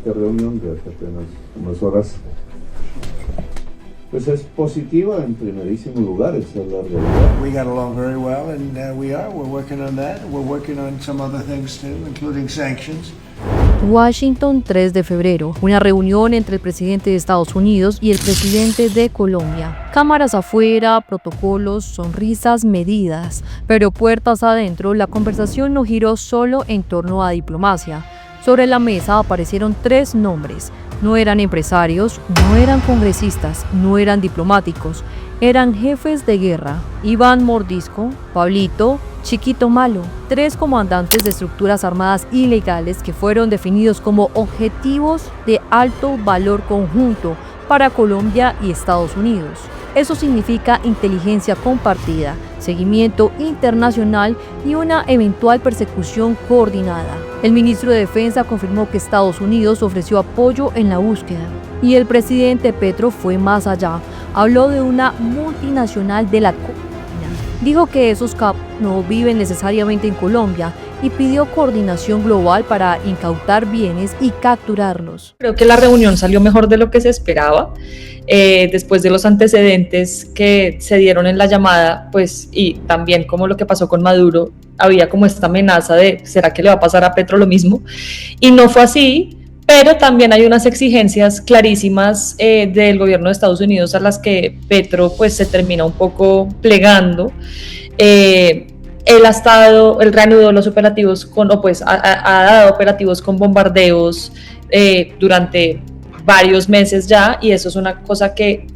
esta reunión de hace apenas unas horas, pues es positiva en primerísimo lugar, esa es la realidad. We got along very well, and we're working on that. We're working on some other things too, including sanctions. Washington, 3 de febrero, una reunión entre el presidente de Estados Unidos y el presidente de Colombia. Cámaras afuera, protocolos, sonrisas medidas, pero puertas adentro, la conversación no giró solo en torno a diplomacia. Sobre la mesa aparecieron 3 nombres. No eran empresarios, no eran congresistas, no eran diplomáticos, eran jefes de guerra. Iván Mordisco, Pablito, Chiquito Malo, 3 comandantes de estructuras armadas ilegales que fueron definidos como objetivos de alto valor conjunto para Colombia y Estados Unidos. Eso significa inteligencia compartida, seguimiento internacional y una eventual persecución coordinada. El ministro de Defensa confirmó que Estados Unidos ofreció apoyo en la búsqueda. Y el presidente Petro fue más allá. Habló de una multinacional de la cocaína. Dijo que esos capos no viven necesariamente en Colombia y pidió coordinación global para incautar bienes y capturarlos. Creo que la reunión salió mejor de lo que se esperaba. Después de los antecedentes que se dieron en la llamada, pues, y también como lo que pasó con Maduro, había como esta amenaza de ¿será que le va a pasar a Petro lo mismo? Y no fue así, pero también hay unas exigencias clarísimas del gobierno de Estados Unidos a las que Petro pues se termina un poco plegando. Él reanudó los operativos ha dado operativos con bombardeos durante varios meses ya, y eso es una cosa que,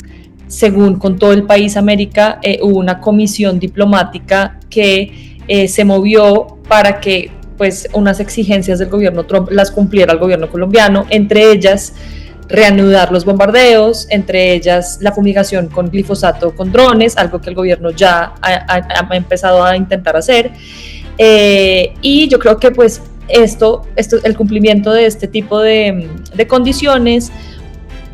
según contó el País América, hubo una comisión diplomática que se movió para que pues unas exigencias del gobierno Trump las cumpliera el gobierno colombiano, entre ellas reanudar los bombardeos, entre ellas la fumigación con glifosato con drones, algo que el gobierno ya ha empezado a intentar hacer, y yo creo que pues el cumplimiento de este tipo de condiciones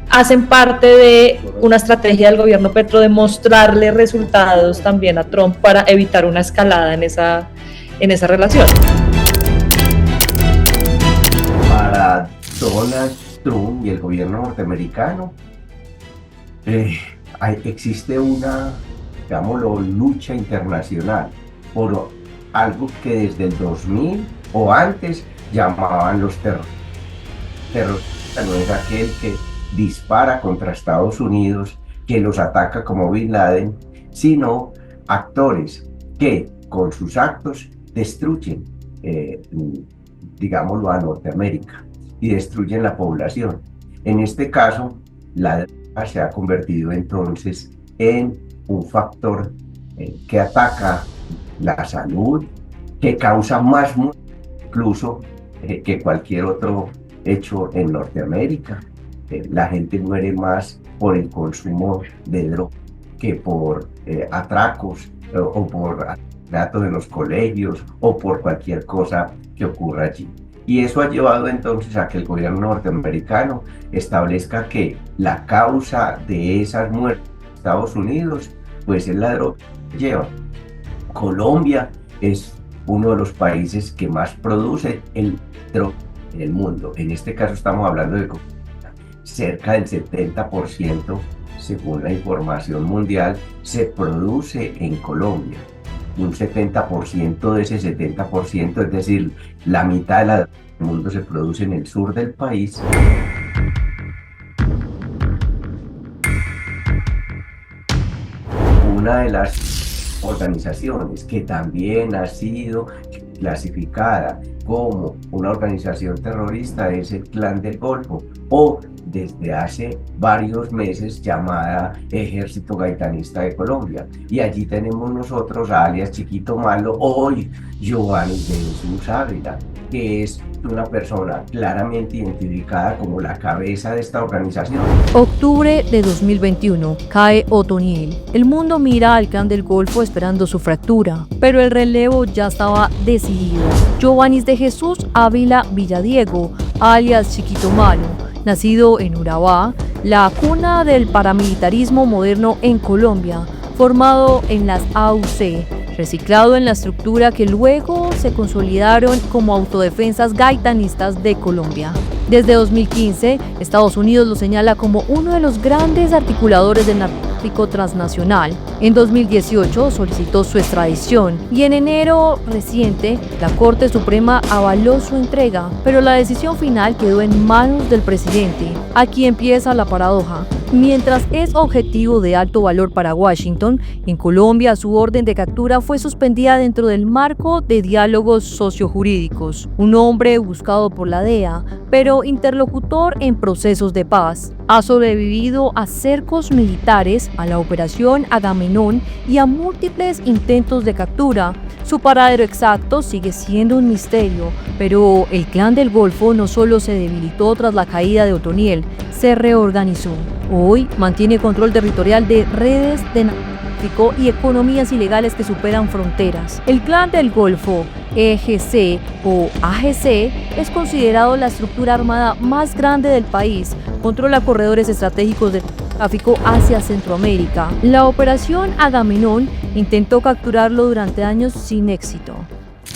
hacen parte de una estrategia del gobierno Petro de mostrarle resultados también a Trump para evitar una escalada en esa relación. Para Donald Trump y el gobierno norteamericano existe una, digámoslo, lucha internacional por algo que desde el 2000 o antes llamaban los terroristas. Terrorista no es aquel que dispara contra Estados Unidos, que los ataca como Bin Laden, sino actores que con sus actos destruyen, digámoslo, a Norteamérica y destruyen la población. En este caso, la droga se ha convertido entonces en un factor que ataca la salud, que causa más muerte incluso que cualquier otro hecho en Norteamérica. La gente muere más por el consumo de droga que por atracos o por asesinatos en los colegios o por cualquier cosa que ocurra allí. Y eso ha llevado entonces a que el gobierno norteamericano establezca que la causa de esas muertes en Estados Unidos pues es la droga que lleva. Colombia es uno de los países que más produce el droga en el mundo. En este caso estamos hablando de cerca del 70%, según la información mundial, se produce en Colombia. Un 70% de ese 70%, es decir, la mitad de la droga del mundo se produce en el sur del país. Una de las organizaciones que también ha sido clasificada como una organización terrorista es el Clan del Golfo, o desde hace varios meses llamada Ejército Gaitanista de Colombia. Y allí tenemos nosotros a alias Chiquito Malo, hoy Giovannis de Jesús Ávila, que es una persona claramente identificada como la cabeza de esta organización. Octubre de 2021, cae Otoniel. El mundo mira al Clan del Golfo esperando su fractura, pero el relevo ya estaba decidido. Giovannis de Jesús Ávila Villadiego, alias Chiquito Malo, nacido en Urabá, la cuna del paramilitarismo moderno en Colombia, formado en las AUC, reciclado en la estructura que luego se consolidaron como Autodefensas Gaitanistas de Colombia. Desde 2015, Estados Unidos lo señala como uno de los grandes articuladores del narcotráfico transnacional. En 2018 solicitó su extradición y en enero reciente la Corte Suprema avaló su entrega, pero la decisión final quedó en manos del presidente. Aquí empieza la paradoja. Mientras es objetivo de alto valor para Washington, en Colombia su orden de captura fue suspendida dentro del marco de diálogos sociojurídicos. Un hombre buscado por la DEA, pero interlocutor en procesos de paz. Ha sobrevivido a cercos militares, a la operación Agamenón y a múltiples intentos de captura. Su paradero exacto sigue siendo un misterio, pero el Clan del Golfo no solo se debilitó tras la caída de Otoniel, se reorganizó. Hoy mantiene control territorial de redes de narcotráfico y economías ilegales que superan fronteras. El Clan del Golfo, EGC o AGC, es considerado la estructura armada más grande del país. Controla corredores estratégicos de tráfico hacia Centroamérica. La operación Agamenón intentó capturarlo durante años sin éxito.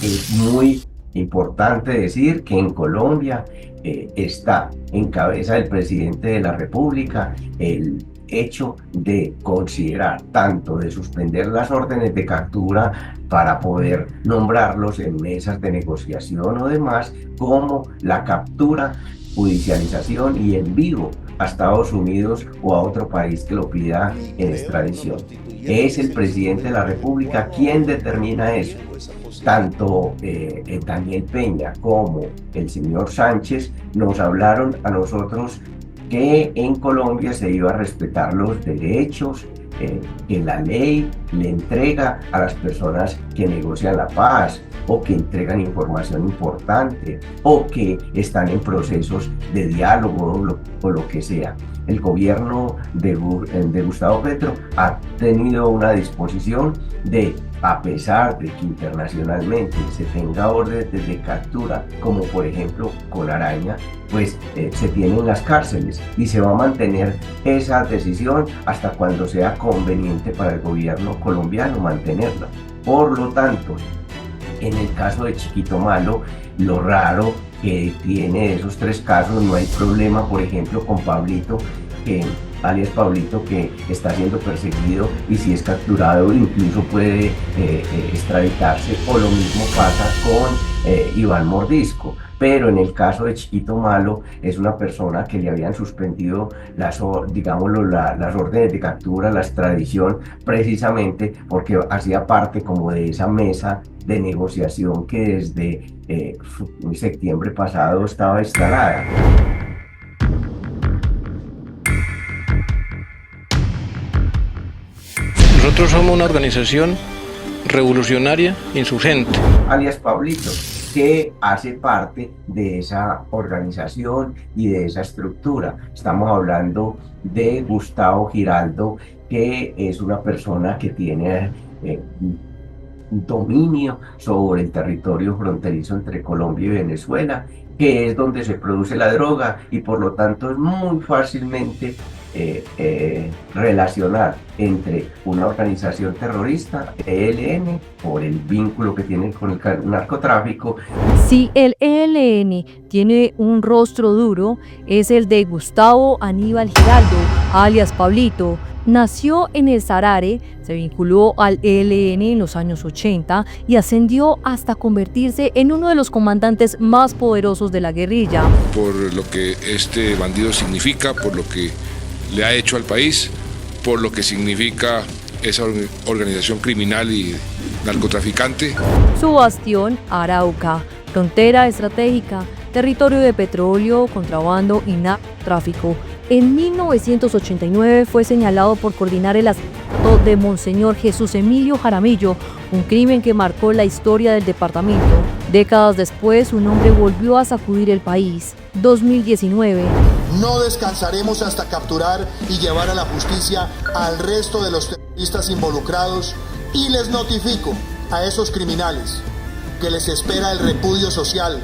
Es muy importante decir que en Colombia está en cabeza del presidente de la República el hecho de considerar tanto de suspender las órdenes de captura para poder nombrarlos en mesas de negociación o demás, como la captura, judicialización y envío a Estados Unidos o a otro país que lo pida en extradición. Es el presidente de la República quien determina eso. Tanto Daniel Peña como el señor Sánchez nos hablaron a nosotros que en Colombia se iba a respetar los derechos que la ley le entrega a las personas que negocian la paz o que entregan información importante o que están en procesos de diálogo o lo que sea. El gobierno de Gustavo Petro ha tenido una disposición de, a pesar de que internacionalmente se tenga órdenes de captura, como por ejemplo con Araña, pues se tienen las cárceles y se va a mantener esa decisión hasta cuando sea conveniente para el gobierno colombiano mantenerla. Por lo tanto, en el caso de Chiquito Malo, lo raro que tiene esos tres casos, no hay problema, por ejemplo, con Pablito, alias Pablito, que está siendo perseguido y si es capturado incluso puede extraditarse, o lo mismo pasa con Iván Mordisco. Pero en el caso de Chiquito Malo es una persona que le habían suspendido las órdenes de captura, la extradición, precisamente porque hacía parte como de esa mesa de negociación que desde septiembre pasado estaba instalada. Nosotros somos una organización revolucionaria insurgente. Alias Pablito, que hace parte de esa organización y de esa estructura. Estamos hablando de Gustavo Giraldo, que es una persona que tiene dominio sobre el territorio fronterizo entre Colombia y Venezuela, que es donde se produce la droga y por lo tanto es muy fácilmente relacionar entre una organización terrorista, ELN, por el vínculo que tiene con el narcotráfico. Si el ELN tiene un rostro duro, es el de Gustavo Aníbal Giraldo, alias Pablito. Nació en el Sarare, se vinculó al ELN en los años 80 y ascendió hasta convertirse en uno de los comandantes más poderosos de la guerrilla. Por lo que este bandido significa, por lo que le ha hecho al país, por lo que significa esa organización criminal y narcotraficante. Su bastión, Arauca, frontera estratégica, territorio de petróleo, contrabando y narcotráfico. En 1989 fue señalado por coordinar el asesinato de Monseñor Jesús Emilio Jaramillo, un crimen que marcó la historia del departamento. Décadas después, su nombre volvió a sacudir el país. 2019. No descansaremos hasta capturar y llevar a la justicia al resto de los terroristas involucrados y les notifico a esos criminales que les espera el repudio social,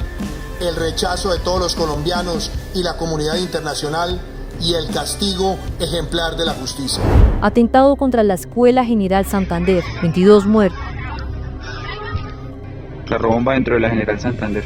el rechazo de todos los colombianos y la comunidad internacional y el castigo ejemplar de la justicia. Atentado contra la Escuela General Santander, 22 muertos. Carro bomba dentro de la General Santander.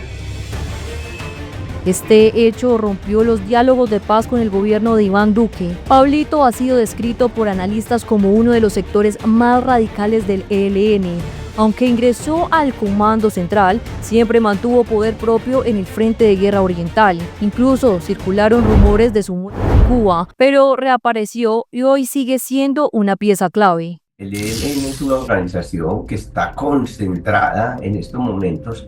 Este hecho rompió los diálogos de paz con el gobierno de Iván Duque. Pablito ha sido descrito por analistas como uno de los sectores más radicales del ELN. Aunque ingresó al Comando Central, siempre mantuvo poder propio en el Frente de Guerra Oriental. Incluso circularon rumores de su muerte en Cuba, pero reapareció y hoy sigue siendo una pieza clave. El ELN es una organización que está concentrada en estos momentos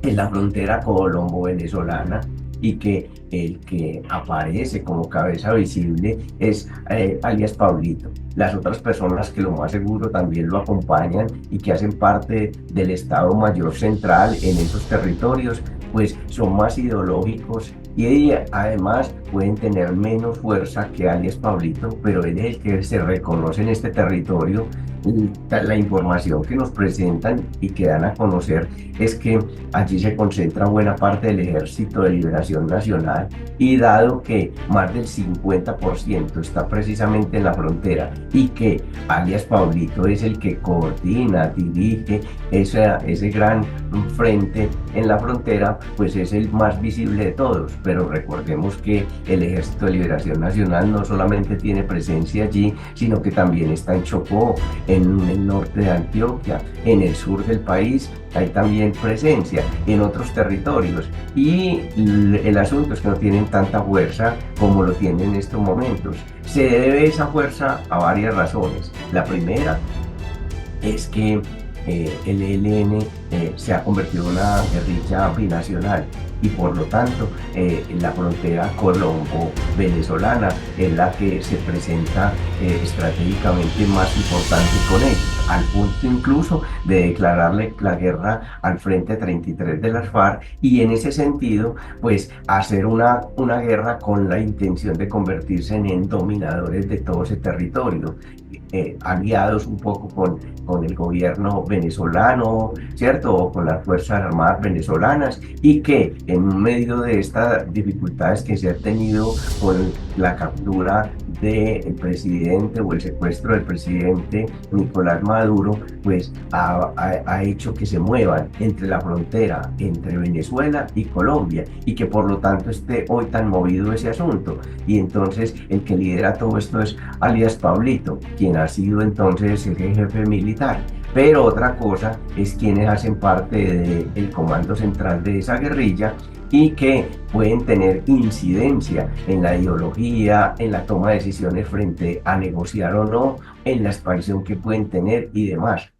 en la frontera colombo-venezolana y que el que aparece como cabeza visible es alias Pablito. Las otras personas que lo más seguro también lo acompañan y que hacen parte del Estado Mayor Central en esos territorios, pues son más ideológicos y además pueden tener menos fuerza que alias Pablito, pero él es el que se reconoce en este territorio. La información que nos presentan y que dan a conocer es que allí se concentra buena parte del Ejército de Liberación Nacional, y dado que más del 50% está precisamente en la frontera y que alias Pablito es el que coordina, dirige ese gran frente en la frontera, pues es el más visible de todos. Pero recordemos que el Ejército de Liberación Nacional no solamente tiene presencia allí, sino que también está en Chocó, en el norte de Antioquia, en el sur del país hay también presencia, en otros territorios, y el asunto es que no tienen tanta fuerza como lo tienen en estos momentos. Se debe esa fuerza a varias razones. La primera es que el ELN se ha convertido en una guerrilla binacional y por lo tanto la frontera colombo-venezolana es la que se presenta estratégicamente más importante con ellos, al punto incluso de declararle la guerra al Frente 33 de las FARC, y en ese sentido pues hacer una guerra con la intención de convertirse en dominadores de todo ese territorio, aliados un poco con el gobierno venezolano, ¿cierto? O con las Fuerzas Armadas venezolanas, y que en medio de estas dificultades que se ha tenido con la captura del presidente o el secuestro del presidente Nicolás Maduro, pues ha hecho que se muevan entre la frontera entre Venezuela y Colombia, y que por lo tanto esté hoy tan movido ese asunto. Y entonces el que lidera todo esto es alias Pablito, quien ha sido entonces el jefe militar. Pero otra cosa es quienes hacen parte del comando central de esa guerrilla y que pueden tener incidencia en la ideología, en la toma de decisiones frente a negociar o no, en la expansión que pueden tener y demás.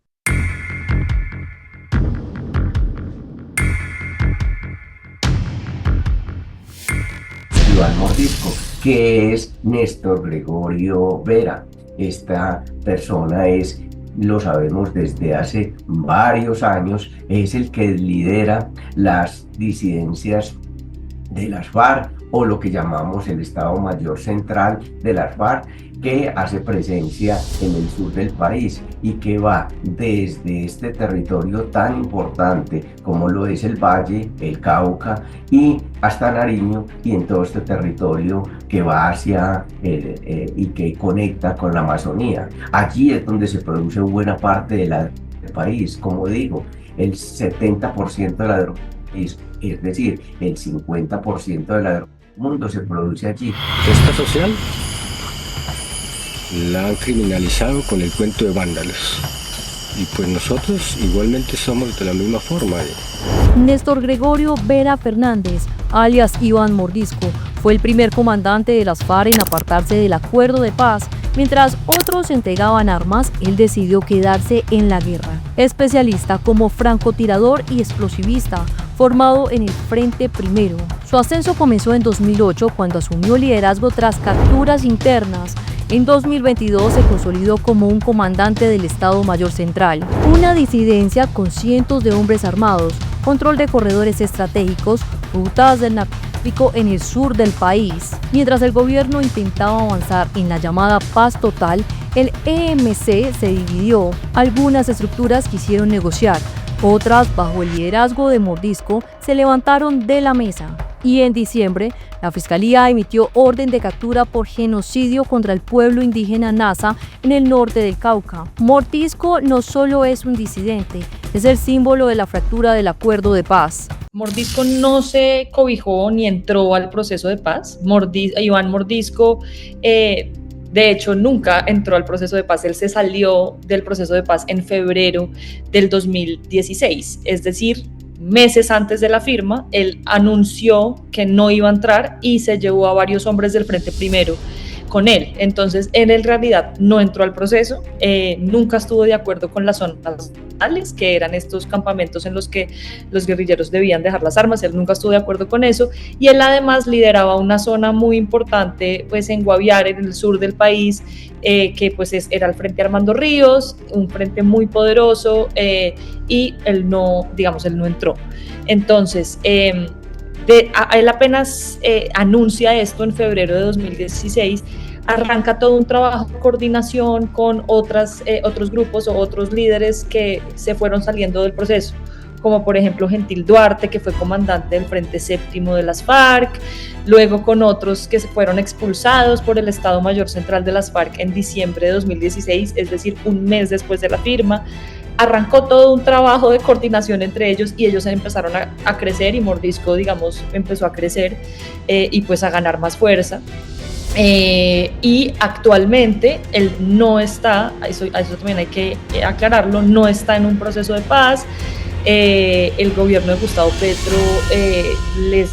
Iván Mordisco, que es Néstor Gregorio Vera. Esta persona es, lo sabemos desde hace varios años, es el que lidera las disidencias de las FARC, o lo que llamamos el Estado Mayor Central de las FARC, que hace presencia en el sur del país y que va desde este territorio tan importante como lo es el Valle, el Cauca y hasta Nariño, y en todo este territorio que va hacia y que conecta con la Amazonía. Allí es donde se produce buena parte del país, como digo, el 70% de la droga, es decir, el 50% de la droga del mundo se produce allí. Esta social la han criminalizado con el cuento de vándalos. Y pues nosotros igualmente somos de la misma forma. Néstor Gregorio Vera Fernández, alias Iván Mordisco, fue el primer comandante de las FARC en apartarse del acuerdo de paz. Mientras otros entregaban armas, él decidió quedarse en la guerra. Especialista como francotirador y explosivista, formado en el Frente Primero. Su ascenso comenzó en 2008 cuando asumió liderazgo tras capturas internas. En 2022 se consolidó como un comandante del Estado Mayor Central, una disidencia con cientos de hombres armados, control de corredores estratégicos, rutas del narcotráfico en el sur del país. Mientras el gobierno intentaba avanzar en la llamada paz total, el EMC se dividió. Algunas estructuras quisieron negociar, otras, bajo el liderazgo de Mordisco, se levantaron de la mesa. Y en diciembre, la Fiscalía emitió orden de captura por genocidio contra el pueblo indígena Nasa en el norte del Cauca. Mordisco no solo es un disidente, es el símbolo de la fractura del acuerdo de paz. Mordisco no se cobijó ni entró al proceso de paz. Iván Mordisco, de hecho, nunca entró al proceso de paz. Él se salió del proceso de paz en febrero del 2016, es decir, meses antes de la firma. Él anunció que no iba a entrar y se llevó a varios hombres del Frente Primero con él. Entonces, él en realidad no entró al proceso, nunca estuvo de acuerdo con las zonas tales, que eran estos campamentos en los que los guerrilleros debían dejar las armas. Él nunca estuvo de acuerdo con eso, y él además lideraba una zona muy importante pues en Guaviare, en el sur del país, que pues era el Frente Armando Ríos, un frente muy poderoso, y él no entró. Entonces, él apenas anuncia esto en febrero de 2016, arranca todo un trabajo de coordinación con otros grupos o otros líderes que se fueron saliendo del proceso, como por ejemplo Gentil Duarte, que fue comandante del Frente Séptimo de las FARC, luego con otros que se fueron expulsados por el Estado Mayor Central de las FARC en diciembre de 2016, es decir, un mes después de la firma. Arrancó todo un trabajo de coordinación entre ellos y ellos empezaron a crecer, y Mordisco, empezó a crecer y pues a ganar más fuerza. Y actualmente él no está, eso también hay que aclararlo, no está en un proceso de paz. El gobierno de Gustavo Petro les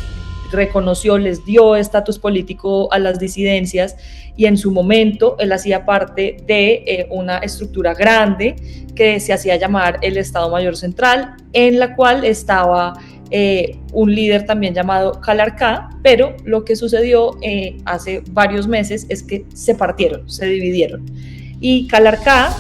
reconoció, les dio estatus político a las disidencias, y en su momento él hacía parte de una estructura grande que se hacía llamar el Estado Mayor Central, en la cual estaba un líder también llamado Calarcá, pero lo que sucedió hace varios meses es que se partieron, se dividieron, y Calarcá,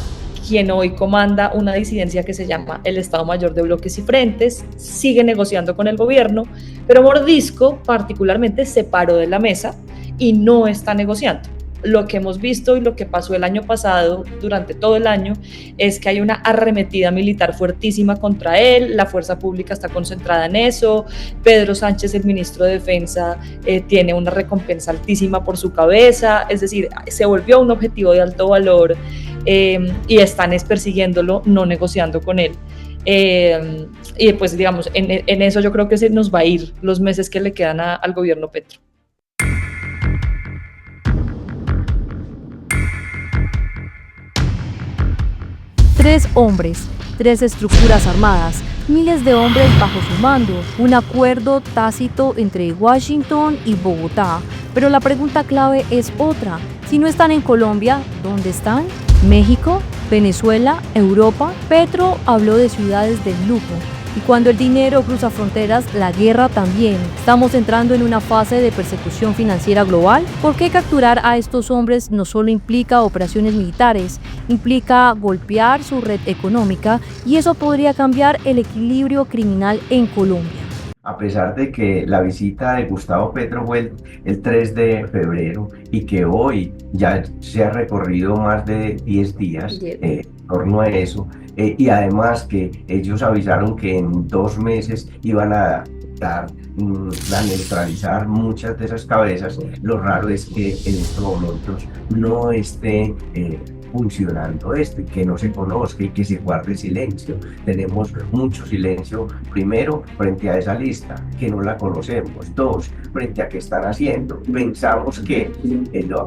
quien hoy comanda una disidencia que se llama el Estado Mayor de Bloques y Frentes, sigue negociando con el gobierno, pero Mordisco particularmente se paró de la mesa y no está negociando. Lo que hemos visto y lo que pasó el año pasado, durante todo el año, es que hay una arremetida militar fuertísima contra él, la fuerza pública está concentrada en eso, Pedro Sánchez, el ministro de Defensa, tiene una recompensa altísima por su cabeza, es decir, se volvió un objetivo de alto valor, y están persiguiéndolo, no negociando con él. Y pues en eso yo creo que se nos va a ir los meses que le quedan al gobierno Petro. Tres hombres, tres estructuras armadas, miles de hombres bajo su mando, un acuerdo tácito entre Washington y Bogotá. Pero la pregunta clave es otra. Si no están en Colombia, ¿dónde están? ¿México? ¿Venezuela? ¿Europa? Petro habló de ciudades del lujo. Y cuando el dinero cruza fronteras, la guerra también. Estamos entrando en una fase de persecución financiera global. ¿Por qué capturar a estos hombres no solo implica operaciones militares, implica golpear su red económica, y eso podría cambiar el equilibrio criminal en Colombia? A pesar de que la visita de Gustavo Petro fue el 3 de febrero y que hoy ya se ha recorrido más de 10 días en torno a eso, y además que ellos avisaron que en 2 meses iban a neutralizar muchas de esas cabezas, lo raro es que en estos momentos no esté funcionando esto y que no se conozca y que se guarde silencio. Tenemos mucho silencio, primero, frente a esa lista, que no la conocemos. 2, frente a qué están haciendo. Pensamos que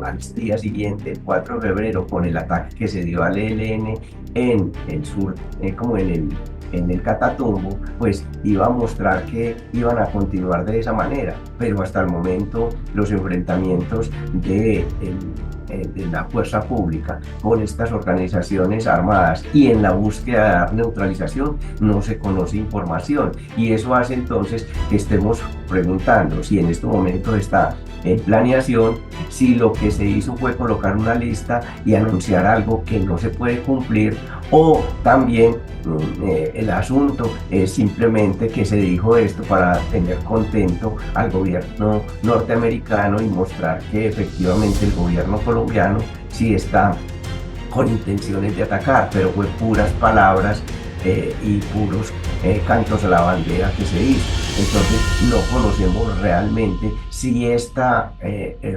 al día siguiente, el 4 de febrero, con el ataque que se dio al ELN en el sur, como en el Catatumbo, pues iba a mostrar que iban a continuar de esa manera, pero hasta el momento los enfrentamientos de la fuerza pública con estas organizaciones armadas y en la búsqueda de dar neutralización no se conoce información, y eso hace entonces que estemos preguntando si en este momento está en planeación, si lo que se hizo fue colocar una lista y anunciar algo que no se puede cumplir, o también el asunto es simplemente que se dijo esto para tener contento al gobierno norteamericano y mostrar que efectivamente el gobierno colombiano sí está con intenciones de atacar, pero fue puras palabras y puros cantos a la bandera que se hizo. Entonces no conocemos realmente si este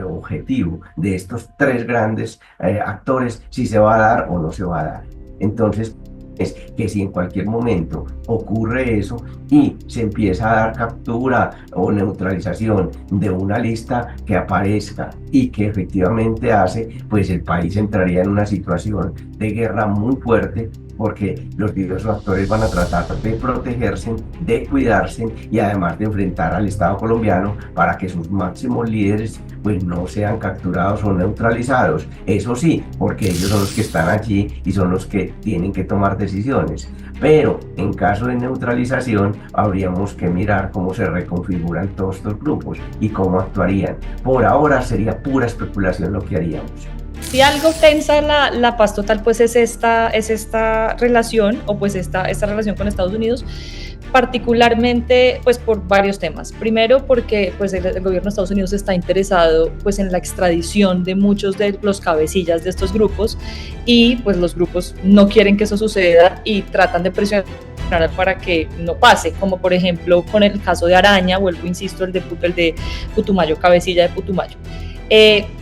objetivo de estos tres grandes actores, si se va a dar o no se va a dar. Entonces, es que si en cualquier momento ocurre eso y se empieza a dar captura o neutralización de una lista que aparezca y que efectivamente hace, pues el país entraría en una situación de guerra muy fuerte, porque los diversos actores van a tratar de protegerse, de cuidarse y además de enfrentar al Estado colombiano para que sus máximos líderes pues no sean capturados o neutralizados. Eso sí, porque ellos son los que están allí y son los que tienen que tomar decisiones. Pero en caso de neutralización habríamos que mirar cómo se reconfiguran todos estos grupos y cómo actuarían. Por ahora sería pura especulación lo que haríamos. Si algo tensa la paz total, pues es esta relación, o pues esta relación con Estados Unidos, particularmente pues por varios temas. Primero, porque pues el gobierno de Estados Unidos está interesado pues en la extradición de muchos de los cabecillas de estos grupos, y pues los grupos no quieren que eso suceda y tratan de presionar para que no pase, como por ejemplo con el caso de Araña, vuelvo insisto, el de Putumayo, cabecilla de Putumayo.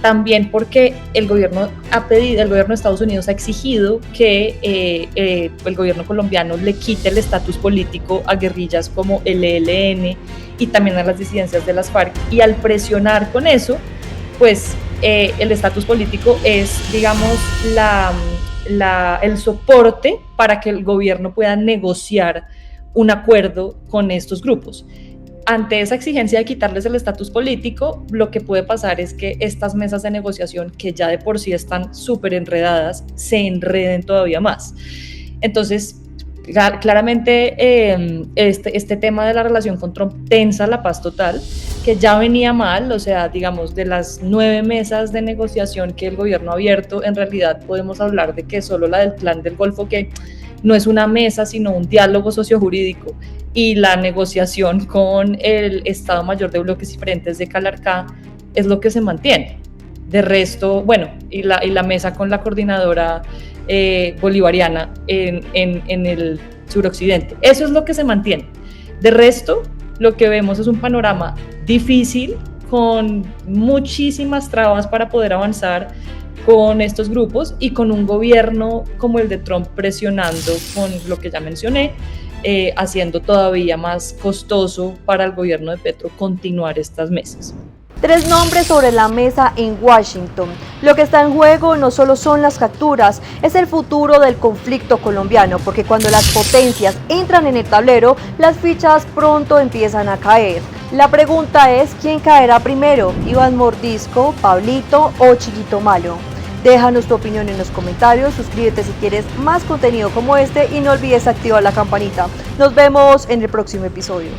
También porque el gobierno de Estados Unidos ha exigido que el gobierno colombiano le quite el estatus político a guerrillas como el ELN y también a las disidencias de las FARC, y al presionar con eso, pues el estatus político es, digamos, el soporte para que el gobierno pueda negociar un acuerdo con estos grupos. Ante esa exigencia de quitarles el estatus político, lo que puede pasar es que estas mesas de negociación, que ya de por sí están súper enredadas, se enreden todavía más. Entonces, claramente este tema de la relación con Trump tensa la paz total, que ya venía mal. O sea, digamos, de las 9 mesas de negociación que el gobierno ha abierto, en realidad podemos hablar de que solo la del Plan del Golfo, que no es una mesa, sino un diálogo sociojurídico, y la negociación con el Estado Mayor de Bloques y Frentes de Calarcá es lo que se mantiene. De resto, bueno, y la mesa con la coordinadora bolivariana en el suroccidente, eso es lo que se mantiene. De resto, lo que vemos es un panorama difícil, con muchísimas trabas para poder avanzar con estos grupos, y con un gobierno como el de Trump presionando con lo que ya mencioné, haciendo todavía más costoso para el gobierno de Petro continuar estas mesas. 3 nombres sobre la mesa en Washington. Lo que está en juego no solo son las capturas, es el futuro del conflicto colombiano, porque cuando las potencias entran en el tablero, las fichas pronto empiezan a caer. La pregunta es, ¿quién caerá primero? ¿Iván Mordisco, Pablito o Chiquito Malo? Déjanos tu opinión en los comentarios, suscríbete si quieres más contenido como este y no olvides activar la campanita. Nos vemos en el próximo episodio.